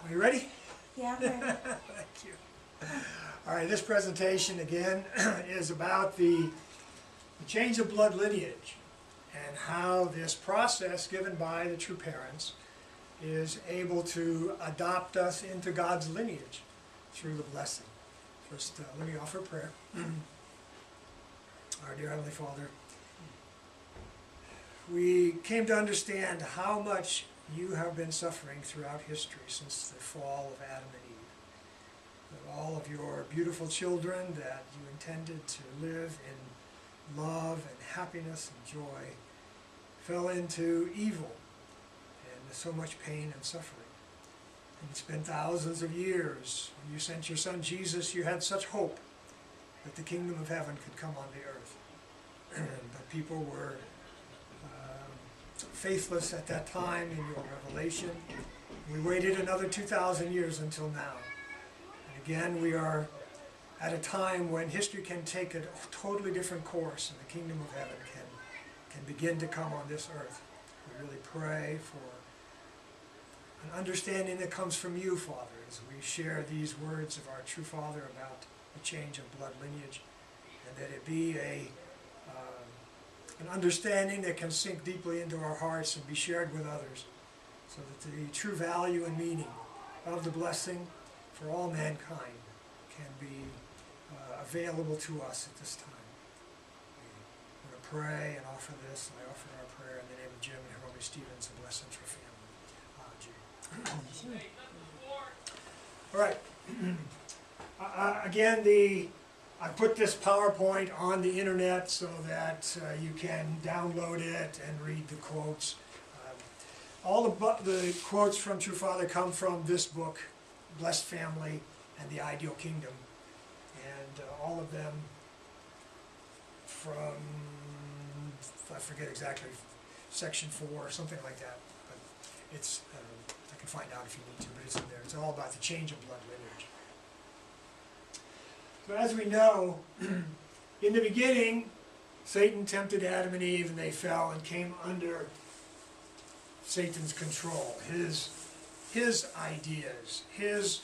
Are you ready? Yeah, I'm ready. Thank you. All right, this presentation again is about the change of blood lineage and how this process given by the true parents is able to adopt us into God's lineage through the blessing. First, let me offer prayer. Our dear Heavenly Father, we came to understand how much you have been suffering throughout history since the fall of Adam and Eve. That all of your beautiful children that you intended to live in love and happiness and joy fell into evil and so much pain and suffering. And it's been thousands of years. When you sent your son Jesus, you had such hope that the kingdom of heaven could come on the earth. But people were faithless at that time in your revelation. We waited another 2,000 years until now. And again, we are at a time when history can take a totally different course and the kingdom of heaven can begin to come on this earth. We really pray for an understanding that comes from you, Father, as we share these words of our true Father about the change of blood lineage, and that it be an understanding that can sink deeply into our hearts and be shared with others, so that the true value and meaning of the blessing for all mankind can be available to us at this time. We want to pray and offer this, and I offer our prayer in the name of Jim and Romy Stevens, a blessing for family. All right. Again, I put this PowerPoint on the internet so that you can download it and read the quotes. All the quotes from True Father come from this book, Blessed Family and the Ideal Kingdom, and all of them from, I forget exactly, section 4 or something like that. But it's I can find out if you need to, but it's in there. It's all about the change of blood lineage. So as we know, in the beginning, Satan tempted Adam and Eve, and they fell and came under Satan's control. His ideas, his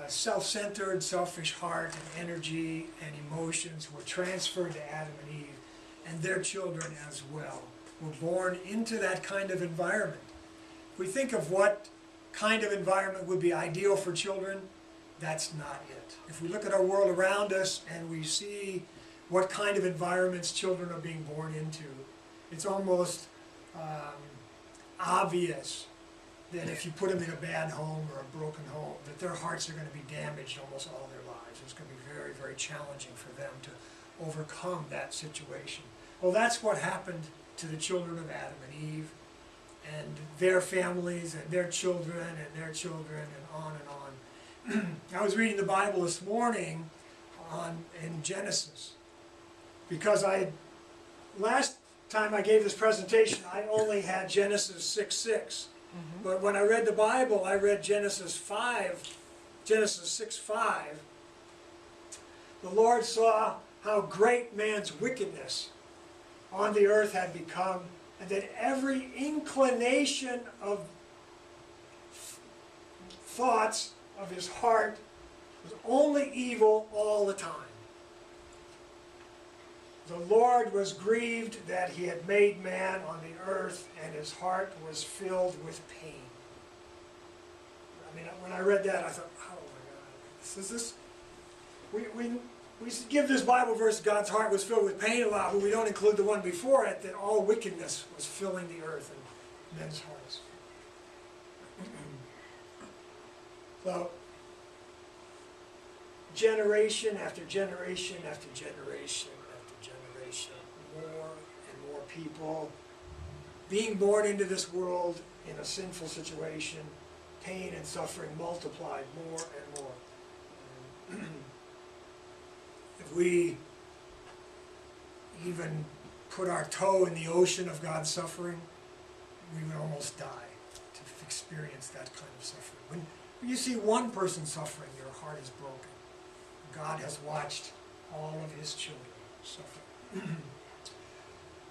self-centered, selfish heart and energy and emotions were transferred to Adam and Eve, and their children as well were born into that kind of environment. If we think of what kind of environment would be ideal for children, that's not it. If we look at our world around us and we see what kind of environments children are being born into, it's almost obvious that if you put them in a bad home or a broken home, that their hearts are going to be damaged almost all their lives. It's going to be very, very challenging for them to overcome that situation. Well, that's what happened to the children of Adam and Eve, and their families and their children and their children, and on and on. I was reading the Bible this morning in Genesis, because last time I gave this presentation I only had Genesis 6:6, but when I read the Bible I read Genesis 6:5. The Lord saw how great man's wickedness on the earth had become, and that every inclination of thoughts of his heart was only evil all the time. The Lord was grieved that he had made man on the earth, and his heart was filled with pain. I mean, when I read that, I thought, oh my God, we give this Bible verse, God's heart was filled with pain a lot, but we don't include the one before it, that all wickedness was filling the earth and men's hearts. So, generation after generation after generation after generation, more and more people being born into this world in a sinful situation, pain and suffering multiplied more and more. If we even put our toe in the ocean of God's suffering, we would almost die to experience that kind of suffering. When you see one person suffering, your heart is broken. God has watched all of his children suffer.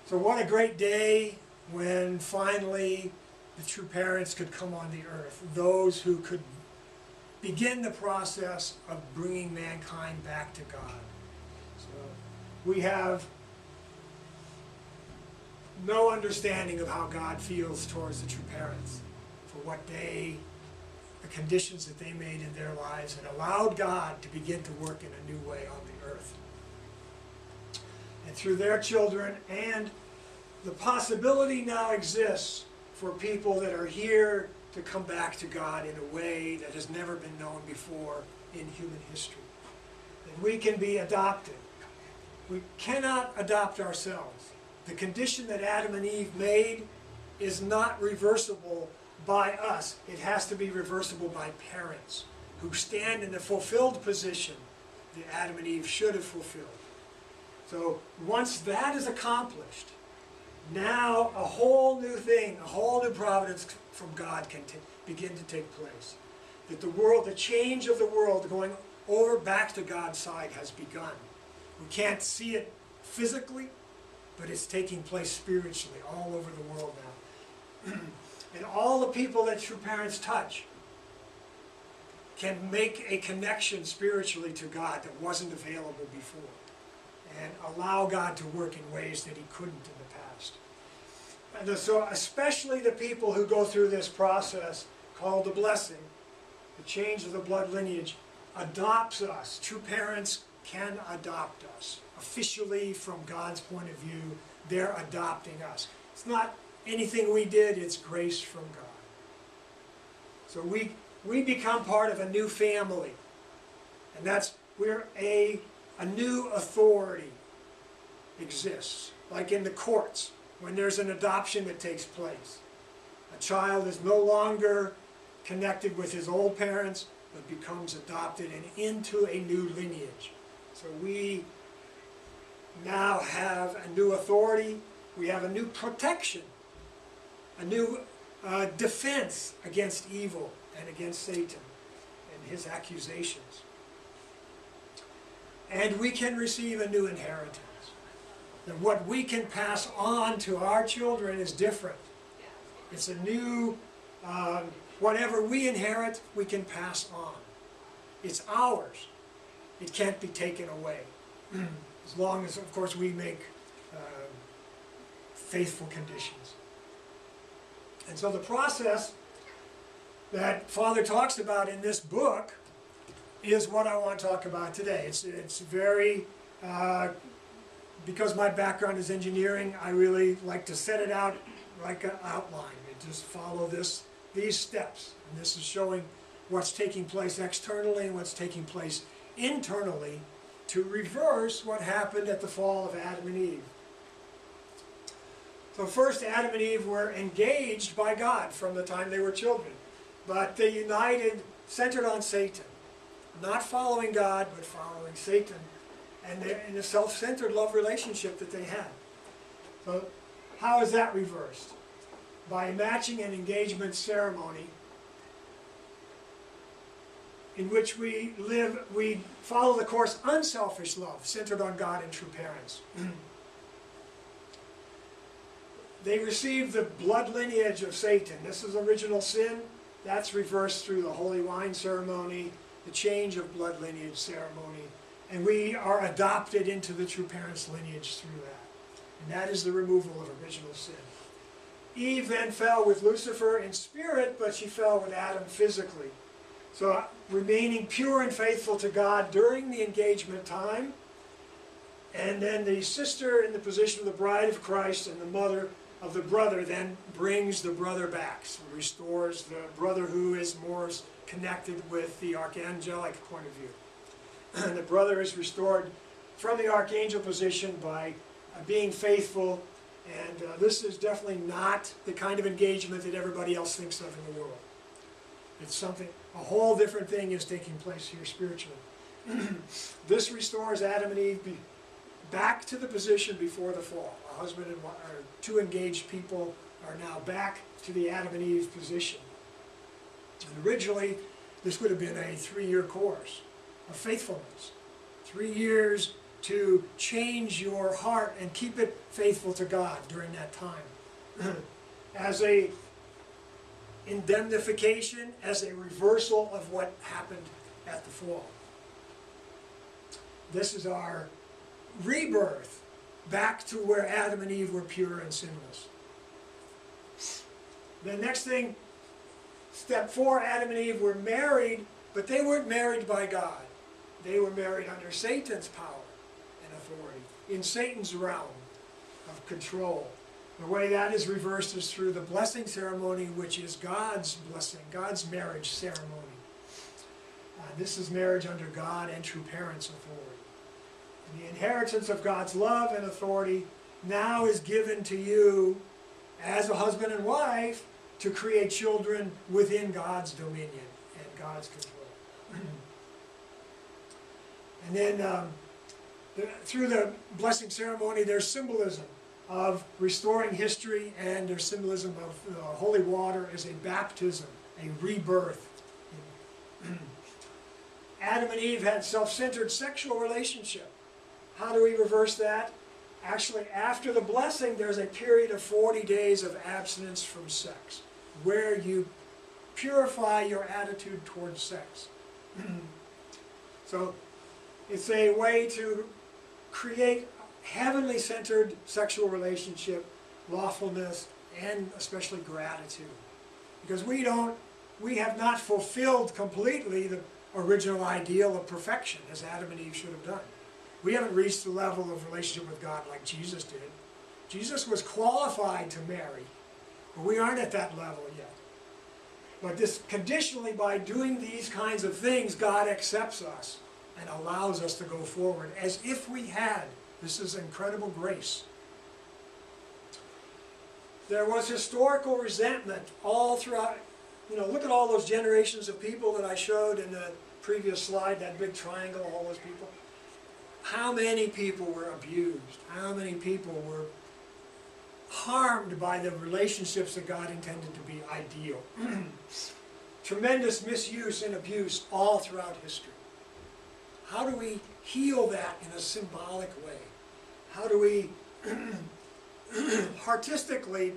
So what a great day when finally the true parents could come on the earth, those who could begin the process of bringing mankind back to God. So we have no understanding of how God feels towards the true parents, for what the conditions that they made in their lives and allowed God to begin to work in a new way on the earth. And through their children, and the possibility now exists for people that are here to come back to God in a way that has never been known before in human history. That we can be adopted. We cannot adopt ourselves. The condition that Adam and Eve made is not reversible by us. It has to be reversible by parents who stand in the fulfilled position that Adam and Eve should have fulfilled. So once that is accomplished, now a whole new thing, a whole new providence from God can begin to take place. That the world, the change of the world going over back to God's side has begun. We can't see it physically, but it's taking place spiritually all over the world now. And all the people that true parents touch can make a connection spiritually to God that wasn't available before, and allow God to work in ways that he couldn't in the past. And so especially the people who go through this process called the blessing, the change of the blood lineage, adopts us. True parents can adopt us. Officially, from God's point of view, they're adopting us. It's not anything we did, it's grace from God. So we become part of a new family. And that's where a new authority exists. Like in the courts, when there's an adoption that takes place. A child is no longer connected with his old parents, but becomes adopted and into a new lineage. So we now have a new authority, we have a new protection, a new defense against evil and against Satan and his accusations. And we can receive a new inheritance. That what we can pass on to our children is different. It's a new, whatever we inherit, we can pass on. It's ours. It can't be taken away. As long as, of course, we make faithful conditions. And so the process that Father talks about in this book is what I want to talk about today. It's very, because my background is engineering, I really like to set it out like an outline. And just follow these steps. And this is showing what's taking place externally and what's taking place internally to reverse what happened at the fall of Adam and Eve. So first, Adam and Eve were engaged by God from the time they were children. But they united, centered on Satan. Not following God, but following Satan. And they're in a self-centered love relationship that they had. So how is that reversed? By matching an engagement ceremony in which we follow the course unselfish love, centered on God and true parents. They received the blood lineage of Satan. This is original sin. That's reversed through the holy wine ceremony, the change of blood lineage ceremony. And we are adopted into the true parents' lineage through that. And that is the removal of original sin. Eve then fell with Lucifer in spirit, but she fell with Adam physically. So remaining pure and faithful to God during the engagement time. And then the sister in the position of the bride of Christ and the mother of the brother then brings the brother back. So restores the brother who is more connected with the archangelic point of view. And the brother is restored from the archangel position by being faithful. And this is definitely not the kind of engagement that everybody else thinks of in the world. It's something, a whole different thing is taking place here spiritually. This restores Adam and Eve back to the position before the fall. A husband and wife, or two engaged people, are now back to the Adam and Eve position. And originally, this would have been a 3-year course of faithfulness. 3 years to change your heart and keep it faithful to God during that time. As a indemnification, as a reversal of what happened at the fall. This is our rebirth back to where Adam and Eve were pure and sinless. The next thing, step 4, Adam and Eve were married, but they weren't married by God. They were married under Satan's power and authority, in Satan's realm of control. The way that is reversed is through the blessing ceremony, which is God's blessing, God's marriage ceremony. This is marriage under God and true parents' authority. And the inheritance of God's love and authority now is given to you as a husband and wife to create children within God's dominion and God's control. And then through the blessing ceremony, there's symbolism of restoring history, and there's symbolism of holy water as a baptism, a rebirth. Adam and Eve had self-centered sexual relationship. How do we reverse that? Actually, after the blessing, there's a period of 40 days of abstinence from sex, where you purify your attitude towards sex. So it's a way to create heavenly centered sexual relationship, lawfulness, and especially gratitude. Because we have not fulfilled completely the original ideal of perfection as Adam and Eve should have done. We haven't reached the level of relationship with God like Jesus did. Jesus was qualified to marry, but we aren't at that level yet. But this conditionally, by doing these kinds of things, God accepts us and allows us to go forward as if we had. This is incredible grace. There was historical resentment all throughout. Look at all those generations of people that I showed in the previous slide, that big triangle, all those people. How many people were abused? How many people were harmed by the relationships that God intended to be ideal? Tremendous misuse and abuse all throughout history. How do we heal that in a symbolic way? How do we artistically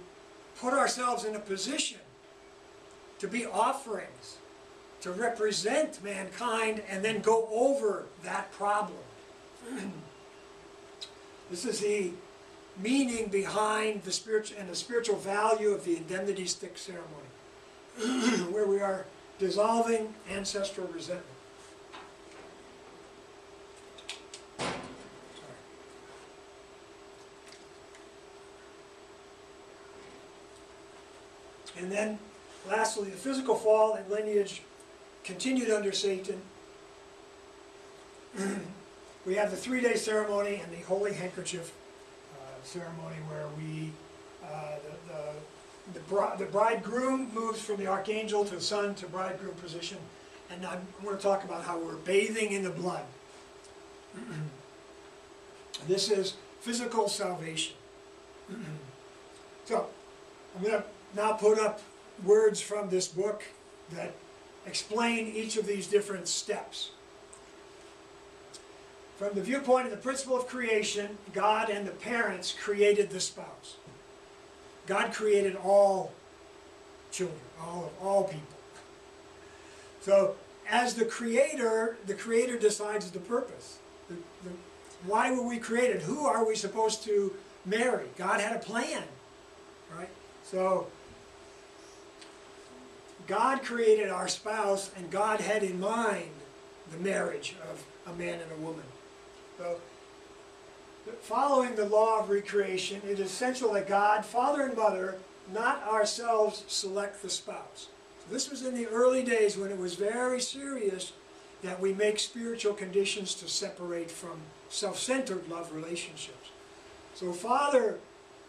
put ourselves in a position to be offerings, to represent mankind, and then go over that problem? This is the meaning behind the spiritual value of the indemnity stick ceremony, where we are dissolving ancestral resentment. And then, lastly, the physical fall and lineage continued under Satan. We have the 3-day ceremony and the holy handkerchief ceremony, where the bridegroom moves from the archangel to the son to bridegroom position. And I'm going to talk about how we're bathing in the blood. This is physical salvation. So, I'm going to now put up words from this book that explain each of these different steps. From the viewpoint of the principle of creation, God and the parents created the spouse. God created all children, all people. So, as the Creator decides the purpose. Why were we created? Who are we supposed to marry? God had a plan, right? So, God created our spouse, and God had in mind the marriage of a man and a woman. So, following the law of recreation, it is essential that God, father and mother, not ourselves, select the spouse. So this was in the early days when it was very serious that we make spiritual conditions to separate from self-centered love relationships. So father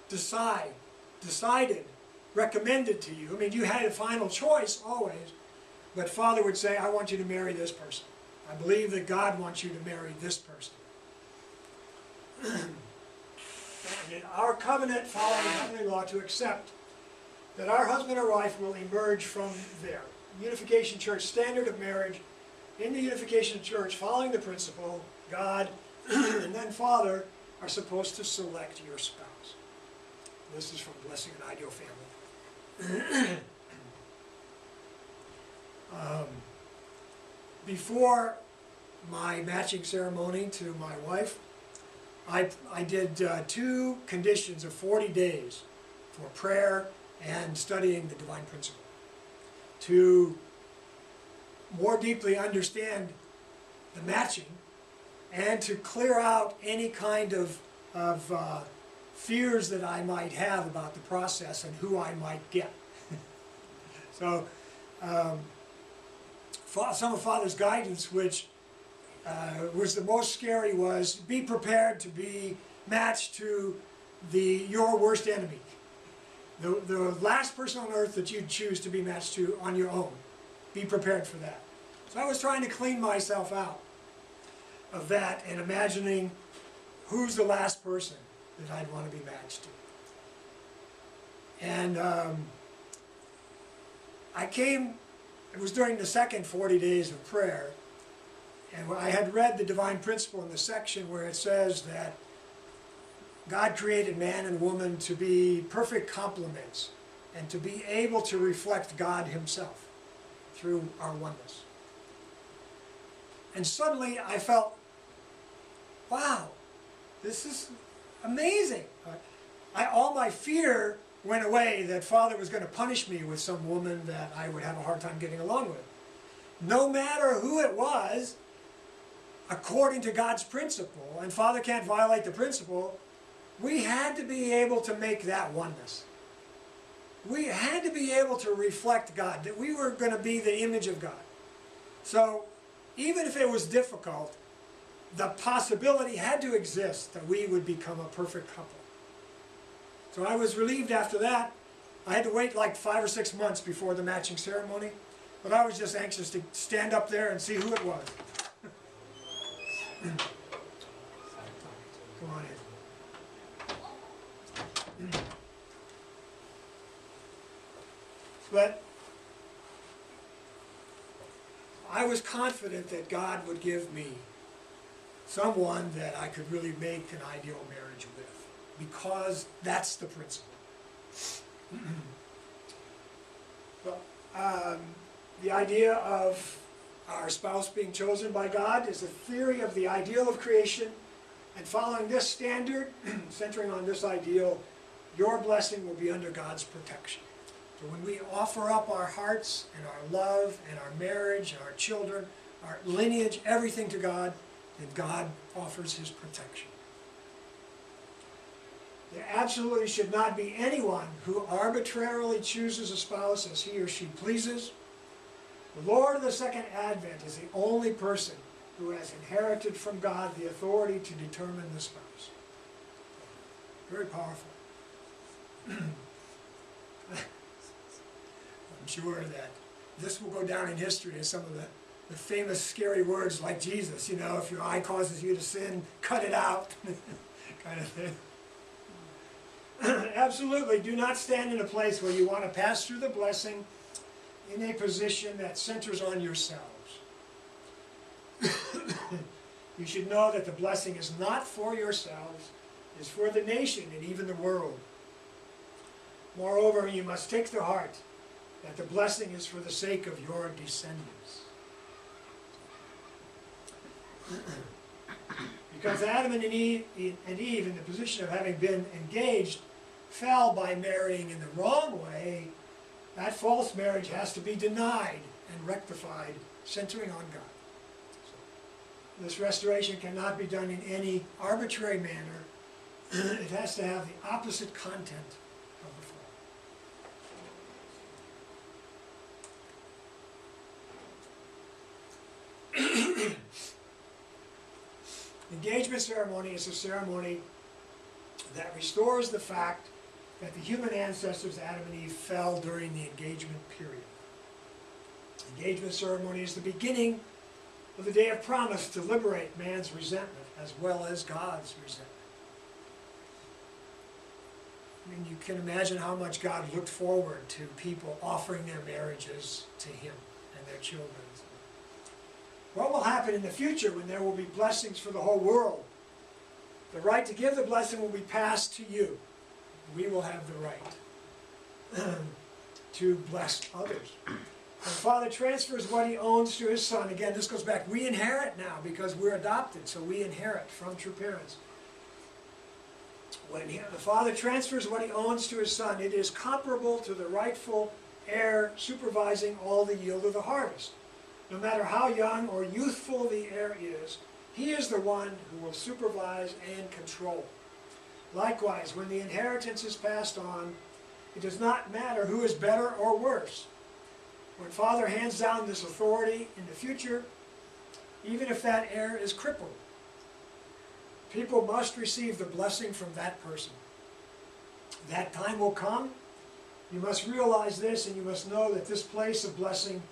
decided, recommended to you. I mean, you had a final choice always, but father would say, I want you to marry this person. I believe that God wants you to marry this person. And in our covenant, following the heavenly law, to accept that our husband or wife will emerge from there. Unification Church standard of marriage. In the Unification Church, following the principle, God and then father are supposed to select your spouse. This is from Blessing an Ideal Family. Before my matching ceremony to my wife, I did 2 conditions of 40 days for prayer and studying the divine principle to more deeply understand the matching and to clear out any kind of fears that I might have about the process and who I might get. So some of Father's guidance, which was the most scary, was be prepared to be matched to your worst enemy. The last person on earth that you'd choose to be matched to on your own. Be prepared for that. So I was trying to clean myself out of that and imagining who's the last person that I'd want to be matched to. And it was during the second 40 days of prayer, and I had read the divine principle in the section where it says that God created man and woman to be perfect complements and to be able to reflect God himself through our oneness. And suddenly I felt, wow, this is amazing. All my fear went away that Father was going to punish me with some woman that I would have a hard time getting along with. No matter who it was, according to God's principle, and Father can't violate the principle, we had to be able to make that oneness. We had to be able to reflect God, that we were going to be the image of God. So even if it was difficult, the possibility had to exist that we would become a perfect couple. So I was relieved after that. I had to wait like 5 or 6 months before the matching ceremony, but I was just anxious to stand up there and see who it was. Come on in. But I was confident that God would give me someone that I could really make an ideal marriage with, because that's the principle. Well, the idea of our spouse being chosen by God is a theory of the ideal of creation, and following this standard, centering on this ideal, your blessing will be under God's protection. So when we offer up our hearts and our love and our marriage and our children, our lineage, everything to God, then God offers his protection. There absolutely should not be anyone who arbitrarily chooses a spouse as he or she pleases. The Lord of the Second Advent is the only person who has inherited from God the authority to determine the spouse. Very powerful. I'm sure that this will go down in history as some of the famous scary words like Jesus, you know, if your eye causes you to sin, cut it out, kind of thing. Absolutely, do not stand in a place where you want to pass through the blessing in a position that centers on yourselves. You should know that the blessing is not for yourselves, it is for the nation and even the world. Moreover, you must take to heart that the blessing is for the sake of your descendants. Because Adam and Eve, in the position of having been engaged, fell by marrying in the wrong way, that false marriage has to be denied and rectified, centering on God. So, this restoration cannot be done in any arbitrary manner. It has to have the opposite content of the fall. Engagement ceremony is a ceremony that restores the fact that the human ancestors, Adam and Eve, fell during the engagement period. Engagement ceremony is the beginning of the day of promise to liberate man's resentment as well as God's resentment. I mean, you can imagine how much God looked forward to people offering their marriages to him and their children. What will happen in the future when there will be blessings for the whole world The right to give the blessing will be passed to you. We will have the right to bless others. The Father transfers what He owns to His Son. Again, this goes back. We inherit now because we're adopted, so we inherit from true parents. When the Father transfers what He owns to His Son, it is comparable to the rightful heir supervising all the yield of the harvest. No matter how young or youthful the heir is, he is the one who will supervise and control. Likewise, when the inheritance is passed on, it does not matter who is better or worse. When Father hands down this authority in the future, even if that heir is crippled, people must receive the blessing from that person. That time will come. You must realize this, and you must know that this place of blessing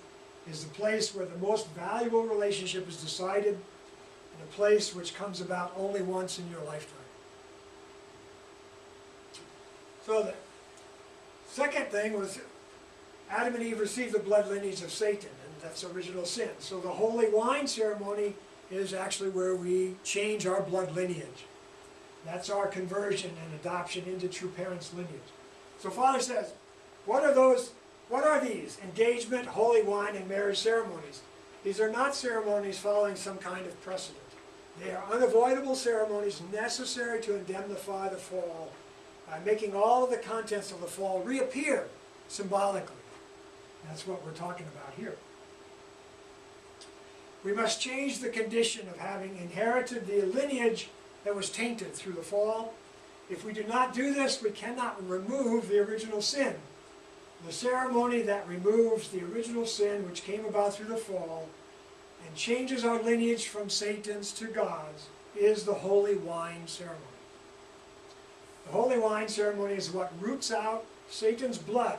is the place where the most valuable relationship is decided, and a place which comes about only once in your lifetime. So the second thing was Adam and Eve received the blood lineage of Satan, and that's original sin. So the holy wine ceremony is actually where we change our blood lineage. That's our conversion and adoption into true parents' lineage. So Father says, what are these? Engagement, holy wine, and marriage ceremonies. These are not ceremonies following some kind of precedent. They are unavoidable ceremonies necessary to indemnify the fall by making all of the contents of the fall reappear symbolically. That's what we're talking about here. We must change the condition of having inherited the lineage that was tainted through the fall. If we do not do this, we cannot remove the original sin. The ceremony that removes the original sin which came about through the fall and changes our lineage from Satan's to God's is the holy wine ceremony. The holy wine ceremony is what roots out Satan's blood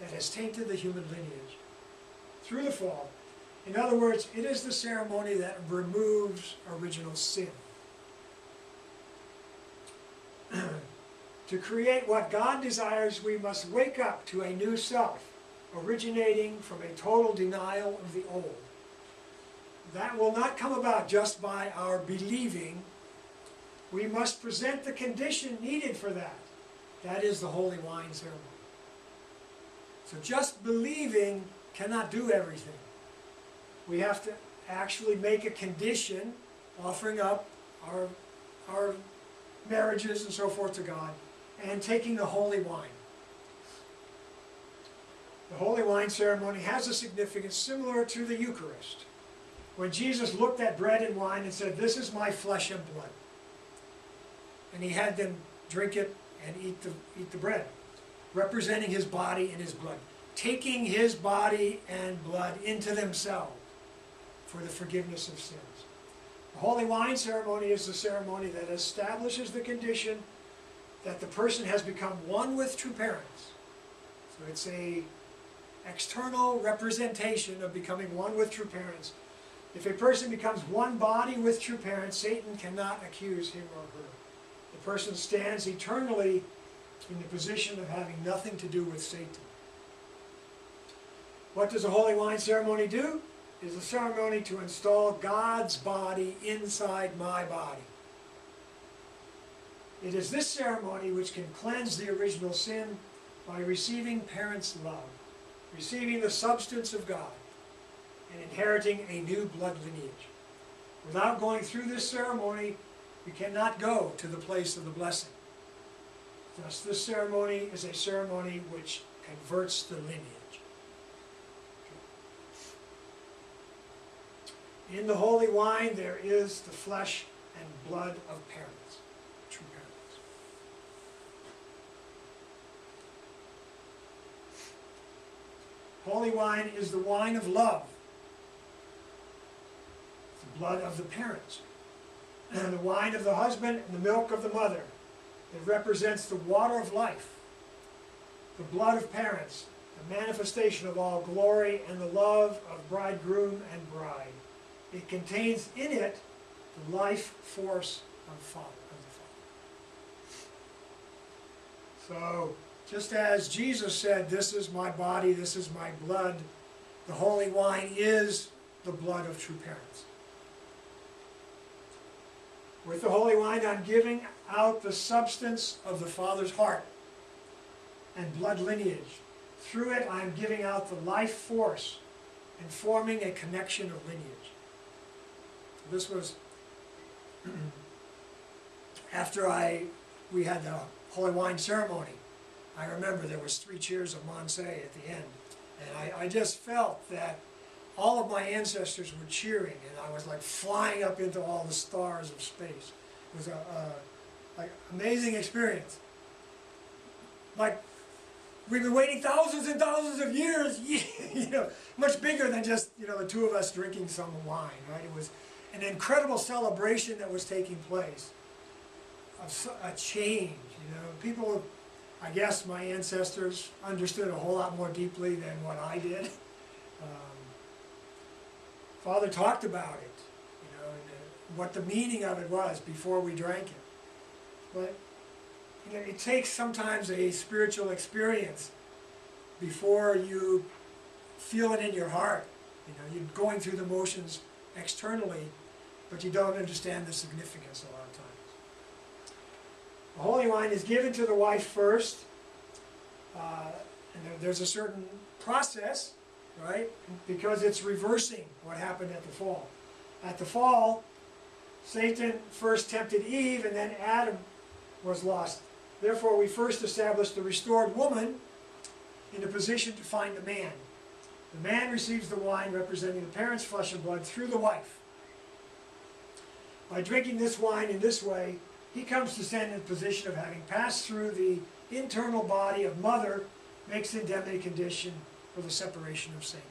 that has tainted the human lineage through the fall. In other words, it is the ceremony that removes original sin. To create what God desires, we must wake up to a new self, originating from a total denial of the old. That will not come about just by our believing. We must present the condition needed for that. That is the holy wine ceremony. So just believing cannot do everything. We have to actually make a condition, offering up our marriages and so forth to God, and taking the holy wine. The holy wine ceremony has a significance similar to the Eucharist. When Jesus looked at bread and wine and said, "This is my flesh and blood," and He had them drink it and eat the bread, representing His body and His blood, taking His body and blood into themselves for the forgiveness of sins. The holy wine ceremony is the ceremony that establishes the condition that the person has become one with true parents. So it's a external representation of becoming one with true parents. If a person becomes one body with true parents, Satan cannot accuse him or her. The person stands eternally in the position of having nothing to do with Satan. What does the holy wine ceremony do? It is a ceremony to install God's body inside my body. It is this ceremony which can cleanse the original sin by receiving parents' love, receiving the substance of God, and inheriting a new blood lineage. Without going through this ceremony, we cannot go to the place of the blessing. Thus, this ceremony is a ceremony which converts the lineage. In the holy wine, there is the flesh and blood of parents, true parents. Holy wine is the wine of love, the blood of the parents, and the wine of the husband and the milk of the mother. It represents the water of life, the blood of parents, the manifestation of all glory and the love of bridegroom and bride. It contains in it the life force of the Father. So, just as Jesus said, "This is my body, this is my blood," the holy wine is the blood of true parents. With the holy wine I'm giving out the substance of the Father's heart and blood lineage. Through it I am giving out the life force and forming a connection of lineage. This was after we had the holy wine ceremony. I remember there was 3 cheers of Monse at the end. And I just felt that all of my ancestors were cheering, and I was like flying up into all the stars of space. It was like amazing experience. Like, we've been waiting thousands and thousands of years, you know, much bigger than just, you know, the 2 of us drinking some wine, right? It was an incredible celebration that was taking place, of a change, you know. People, I guess my ancestors understood a whole lot more deeply than what I did. Father talked about it, you know, and what the meaning of it was before we drank it. But you know, it takes sometimes a spiritual experience before you feel it in your heart. You know, you're going through the motions externally, but you don't understand the significance a lot of times. The holy wine is given to the wife first, and there's a certain process, right? Because it's reversing what happened at the fall. At the fall, Satan first tempted Eve, and then Adam was lost. Therefore, we first established the restored woman in a position to find the man. The man receives the wine representing the parent's flesh and blood through the wife. By drinking this wine in this way, he comes to stand in a position of having passed through the internal body of mother, makes indemnity condition for the separation of Satan.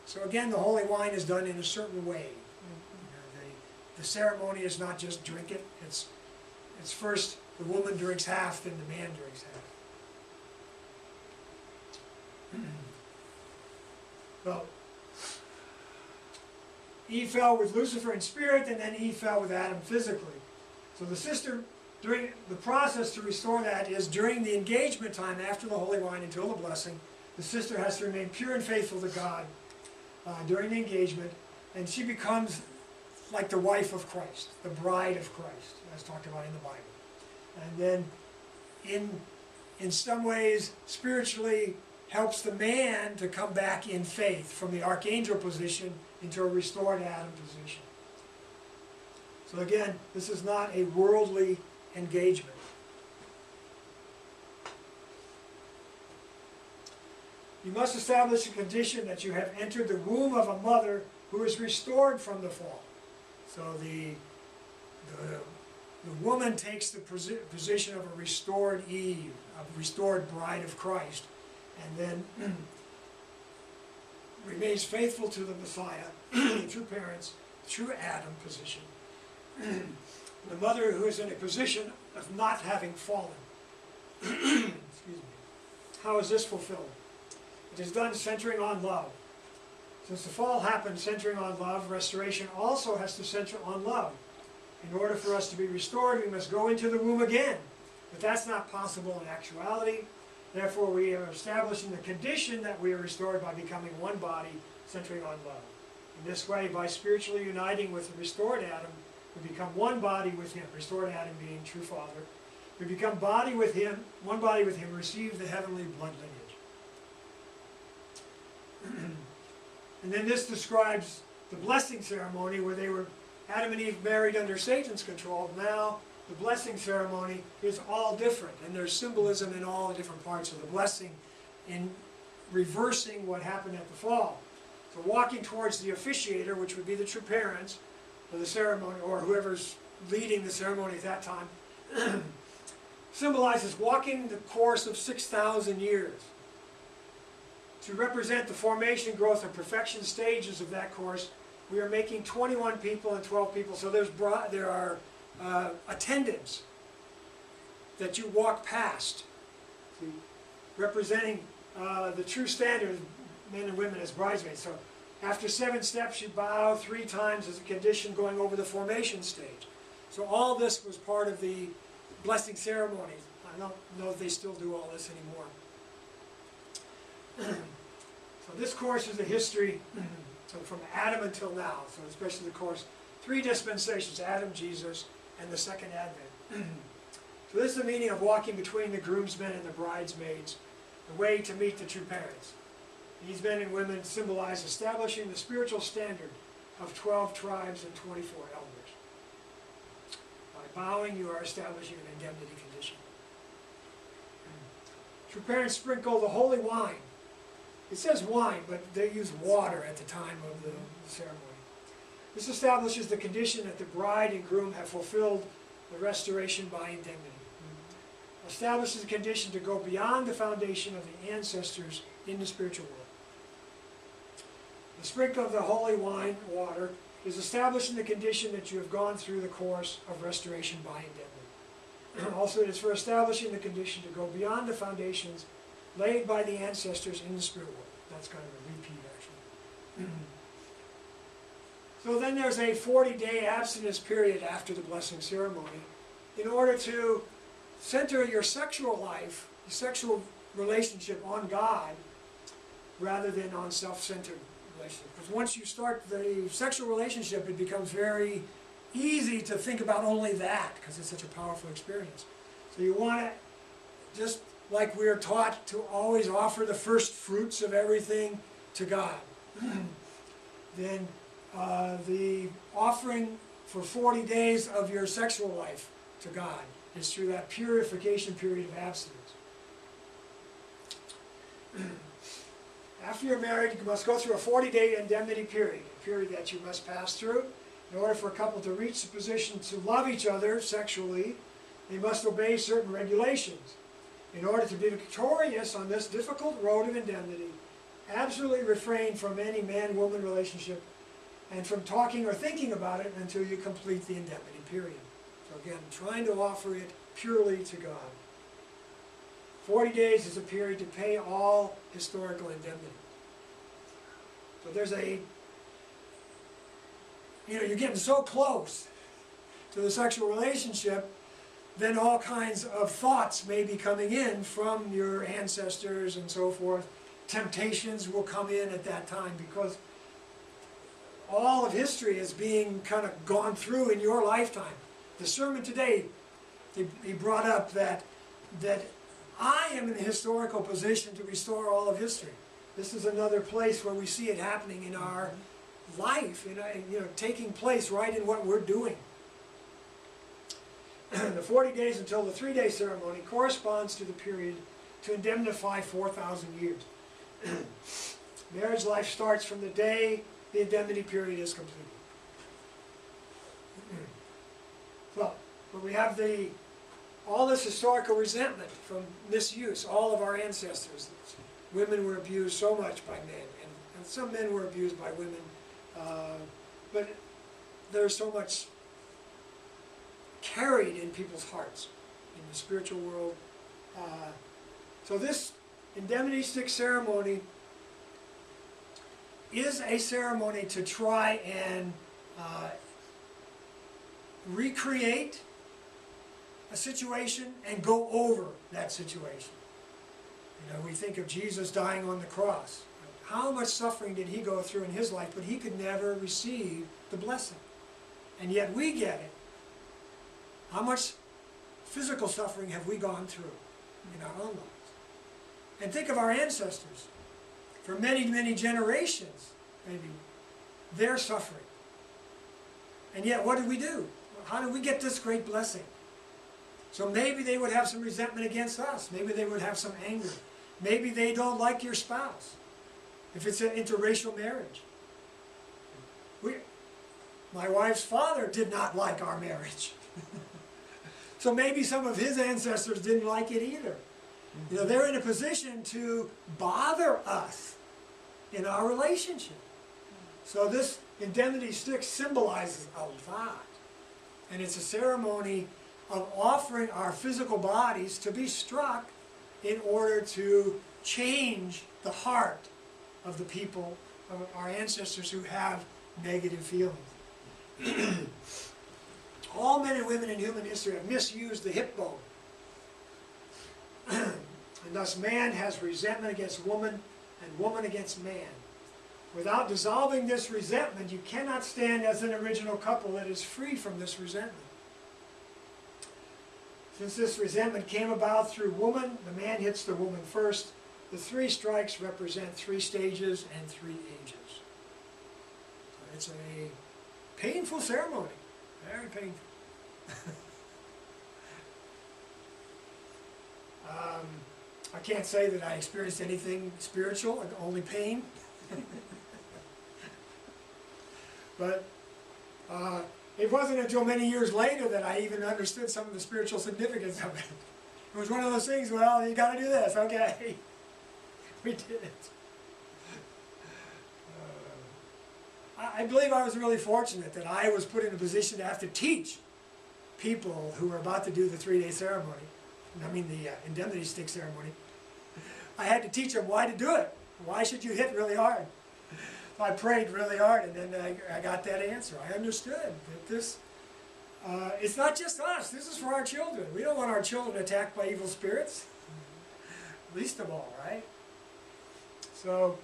So again, the holy wine is done in a certain way. You know, the ceremony is not just drink it. It's first the woman drinks half, then the man drinks half. Well, Eve fell with Lucifer in spirit, and then Eve fell with Adam physically. So the sister, during the process to restore that is during the engagement time after the holy wine until the blessing, the sister has to remain pure and faithful to God during the engagement, and she becomes like the wife of Christ, the bride of Christ, as talked about in the Bible. And then in some ways, spiritually helps the man to come back in faith from the archangel position into a restored Adam position. So again, this is not a worldly engagement. You must establish a condition that you have entered the womb of a mother who is restored from the fall. So the woman takes the position of a restored Eve, a restored bride of Christ, and then remains faithful to the Messiah, true parents, true Adam position. The mother who is in a position of not having fallen. Excuse me. How is this fulfilled? It is done centering on love. Since the fall happened centering on love, restoration also has to center on love. In order for us to be restored, we must go into the womb again. But that's not possible in actuality. Therefore, we are establishing the condition that we are restored by becoming one body, centering on love. In this way, by spiritually uniting with the restored Adam, we become one body with him, restored Adam being true Father. We become body with him, one body with him, receive the heavenly blood lineage. And then this describes the blessing ceremony where they were, Adam and Eve married under Satan's control. Now the blessing ceremony is all different, and there's symbolism in all the different parts of the blessing in reversing what happened at the fall. So walking towards the officiator, which would be the true parents of the ceremony, or whoever's leading the ceremony at that time, symbolizes walking the course of 6,000 years. To represent the formation, growth, and perfection stages of that course, we are making 21 people and 12 people. So there are attendants that you walk past, representing the true standard of men and women as bridesmaids. So after 7 steps, you bow 3 times as a condition going over the formation stage. So all this was part of the blessing ceremony. I don't know if they still do all this anymore. So this course is a history so from Adam until now, so especially the course, 3 dispensations, Adam, Jesus, and the second advent. So this is the meaning of walking between the groomsmen and the bridesmaids, the way to meet the true parents. These men and women symbolize establishing the spiritual standard of 12 tribes and 24 elders. By bowing, you are establishing an indemnity condition. True parents sprinkle the holy wine. It says wine, but they use water at the time of the ceremony. This establishes the condition that the bride and groom have fulfilled the restoration by indemnity. Establishes a condition to go beyond the foundation of the ancestors in the spiritual world. The sprinkle of the holy wine, water, is establishing the condition that you have gone through the course of restoration by indemnity. Also, it is for establishing the condition to go beyond the foundations laid by the ancestors in the spirit world. That's kind of a repeat, actually. So then there's a 40-day abstinence period after the blessing ceremony in order to center your sexual life, your sexual relationship on God rather than on self-centered relationship. Because once you start the sexual relationship, it becomes very easy to think about only that because it's such a powerful experience. So you want to, just like we're taught to always offer the first fruits of everything to God, then the offering for 40 days of your sexual life to God is through that purification period of abstinence. After you're married, you must go through a 40-day indemnity period, a period that you must pass through. In order for a couple to reach the position to love each other sexually, they must obey certain regulations. In order to be victorious on this difficult road of indemnity, absolutely refrain from any man-woman relationship and from talking or thinking about it until you complete the indemnity period. So again, trying to offer it purely to God. 40 days is a period to pay all historical indemnity. So there's a, you're getting so close to the sexual relationship, then all kinds of thoughts may be coming in from your ancestors and so forth. Temptations will come in at that time because all of history is being kind of gone through in your lifetime. The sermon today, he brought up that I am in the historical position to restore all of history. This is another place where we see it happening in our life, taking place right in what we're doing. The 40 days until the 3-day ceremony corresponds to the period to indemnify 4,000 years. Marriage life starts from the day the indemnity period is completed. Well, when we have all this historical resentment from misuse, all of our ancestors, women were abused so much by men, and some men were abused by women, but there's so much carried in people's hearts in the spiritual world. So this indemnity stick ceremony is a ceremony to try and recreate a situation and go over that situation. We think of Jesus dying on the cross. How much suffering did he go through in his life, but he could never receive the blessing. And yet we get it. How much physical suffering have we gone through in our own lives? And think of our ancestors. For many, many generations, maybe, they're suffering. And yet what did we do? How did we get this great blessing? So maybe they would have some resentment against us. Maybe they would have some anger. Maybe they don't like your spouse, if it's an interracial marriage. My wife's father did not like our marriage. So maybe some of his ancestors didn't like it either. They're in a position to bother us in our relationship. So this indemnity stick symbolizes a lot. And it's a ceremony of offering our physical bodies to be struck in order to change the heart of the people, of our ancestors who have negative feelings. All men and women in human history have misused the hip bone. And thus man has resentment against woman and woman against man. Without dissolving this resentment, you cannot stand as an original couple that is free from this resentment. Since this resentment came about through woman, the man hits the woman first. The 3 strikes represent 3 stages and 3 ages. So it's a painful ceremony, very painful. I can't say that I experienced anything spiritual, and only pain. But it wasn't until many years later that I even understood some of the spiritual significance of it. It was one of those things, well, you got to do this, okay. We did it. I believe I was really fortunate that I was put in a position to have to teach people who were about to do the 3-day ceremony, I mean the indemnity stick ceremony. I had to teach them why to do it. Why should you hit really hard? So I prayed really hard, and then I got that answer. I understood that this, it's not just us, this is for our children. We don't want our children attacked by evil spirits, least of all, right? So,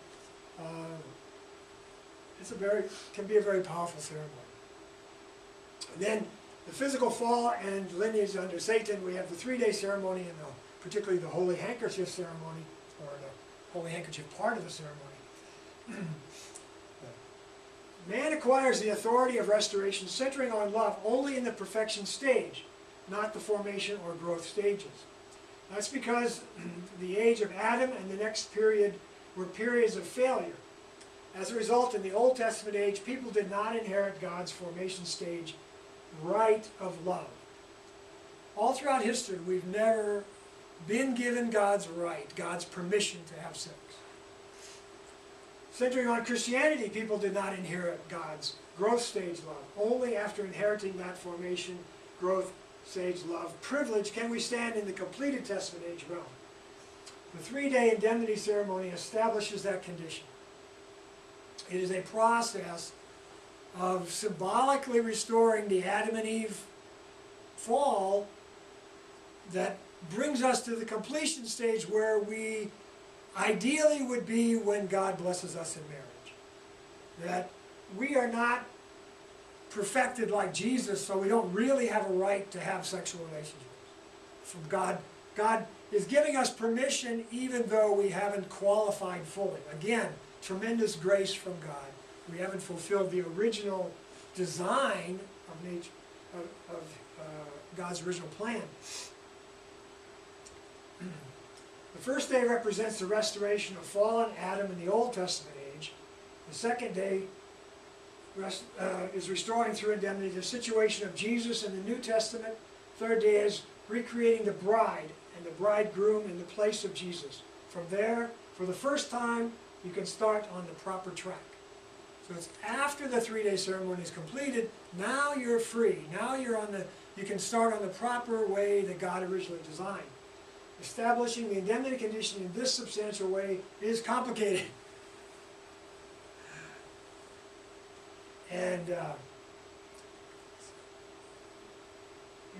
it's can be a very powerful ceremony. And then the physical fall and lineage under Satan, we have the 3-day ceremony, and particularly the holy handkerchief ceremony, or the holy handkerchief part of the ceremony. Man acquires the authority of restoration centering on love only in the perfection stage, not the formation or growth stages. That's because the age of Adam and the next period were periods of failure. As a result, in the Old Testament age, people did not inherit God's formation stage right of love. All throughout history, we've never been given God's right, God's permission to have sex. Centering on Christianity, people did not inherit God's growth stage love. Only after inheriting that formation, growth stage love privilege can we stand in the completed Testament age realm. The 3-day indemnity ceremony establishes that condition. It is a process of symbolically restoring the Adam and Eve fall that brings us to the completion stage where we ideally would be when God blesses us in marriage. That we are not perfected like Jesus, so we don't really have a right to have sexual relationships from God. God is giving us permission even though we haven't qualified fully. Again, tremendous grace from God. We haven't fulfilled the original design of nature, of God's original plan. The first day represents the restoration of fallen Adam in the Old Testament age. The second day is restoring through indemnity the situation of Jesus in the New Testament. Third day is recreating the bride and the bridegroom in the place of Jesus. From there, for the first time, you can start on the proper track. So it's after the 3-day ceremony is completed, now you're free. Now you can start on the proper way that God originally designed. Establishing the indemnity condition in this substantial way is complicated. And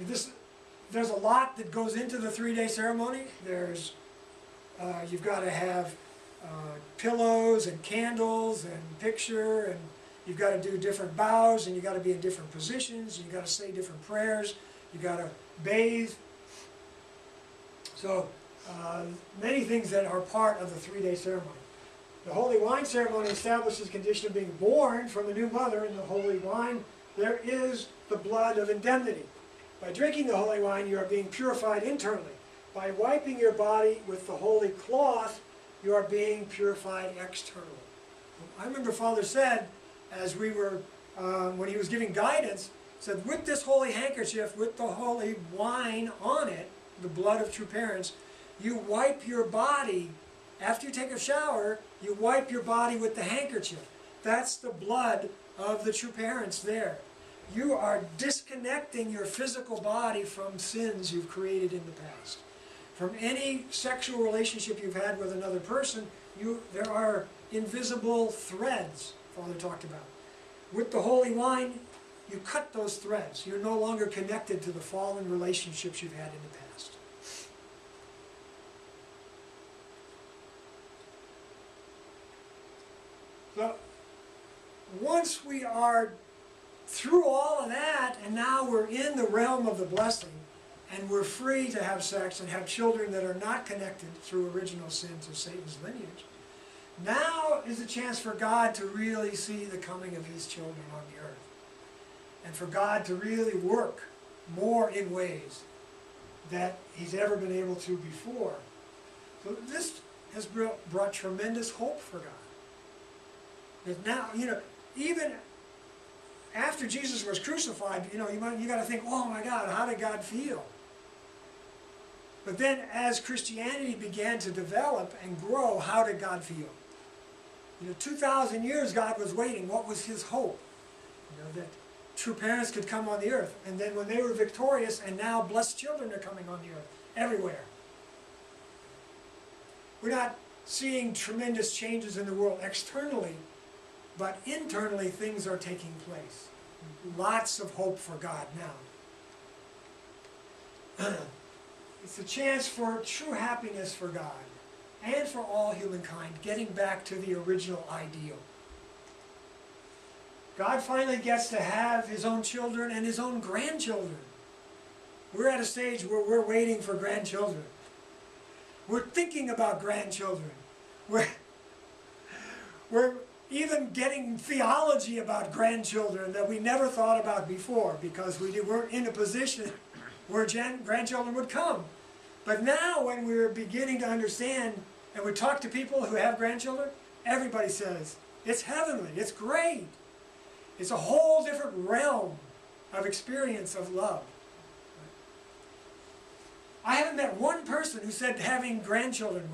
there's a lot that goes into the 3-day ceremony. You've got to have pillows and candles and picture, and you've got to do different bows, and you've got to be in different positions, and you've got to say different prayers, you've got to bathe. So, many things that are part of the 3-day ceremony. The holy wine ceremony establishes the condition of being born from a new mother. In the holy wine, there is the blood of indemnity. By drinking the holy wine, you are being purified internally. By wiping your body with the holy cloth, you are being purified externally. I remember Father said, as we were, when he was giving guidance, said, with this holy handkerchief, with the holy wine on it, the blood of true parents, you wipe your body. After you take a shower, you wipe your body with the handkerchief. That's the blood of the true parents there. You are disconnecting your physical body from sins you've created in the past. From any sexual relationship you've had with another person, there are invisible threads, Father talked about. With the holy wine, you cut those threads. You're no longer connected to the fallen relationships you've had in the past. So, once we are through all of that, and now we're in the realm of the blessing, and we're free to have sex and have children that are not connected through original sin to Satan's lineage, now is a chance for God to really see the coming of his children on the earth. And for God to really work more in ways that he's ever been able to before. So this has brought tremendous hope for God. That now, even after Jesus was crucified, you got to think, oh my God, how did God feel? But then as Christianity began to develop and grow, how did God feel? 2,000 years God was waiting. What was his hope? That true parents could come on the earth. And then when they were victorious, and now blessed children are coming on the earth, everywhere. We're not seeing tremendous changes in the world externally, but internally things are taking place. Lots of hope for God now. It's a chance for true happiness for God and for all humankind, getting back to the original ideal. God finally gets to have his own children and his own grandchildren. We're at a stage where we're waiting for grandchildren. We're thinking about grandchildren. We're even getting theology about grandchildren that we never thought about before, because we weren't in a position where grandchildren would come. But now when we're beginning to understand, and we talk to people who have grandchildren, everybody says, it's heavenly, it's great. It's a whole different realm of experience of love. I haven't met one person who said having grandchildren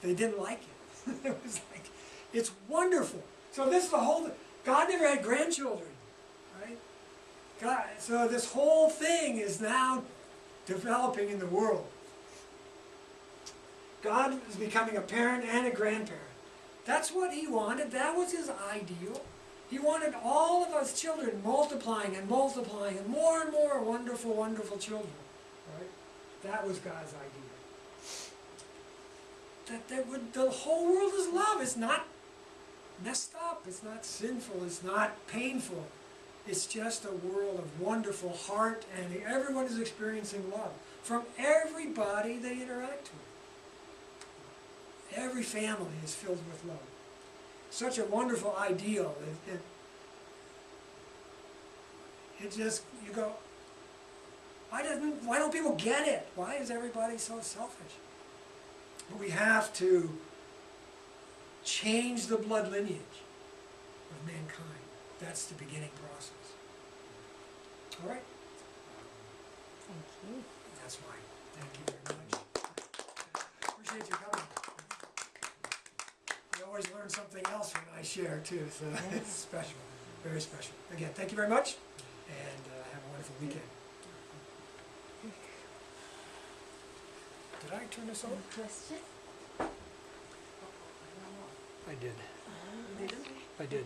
they didn't like it. It was like, it's wonderful. So this is the whole, God never had grandchildren, right? God, so this whole thing is now developing in the world. God is becoming a parent and a grandparent. That's what he wanted. That was his ideal. He wanted all of us children multiplying and multiplying and more wonderful, wonderful children. Right? That was God's idea. The whole world is love. It's not messed up. It's not sinful. It's not painful. It's just a world of wonderful heart, and everyone is experiencing love from everybody they interact with. Every family is filled with love. Such a wonderful ideal. It just, you go, why don't people get it? Why is everybody so selfish? But we have to change the blood lineage of mankind. That's the beginning process. All right? Thank you. That's why. Thank you very much. Appreciate you coming. You always learn something else when I share too, so it's special, very special. Again, thank you very much, and have a wonderful weekend. Did I turn this on? Question? I did. I did.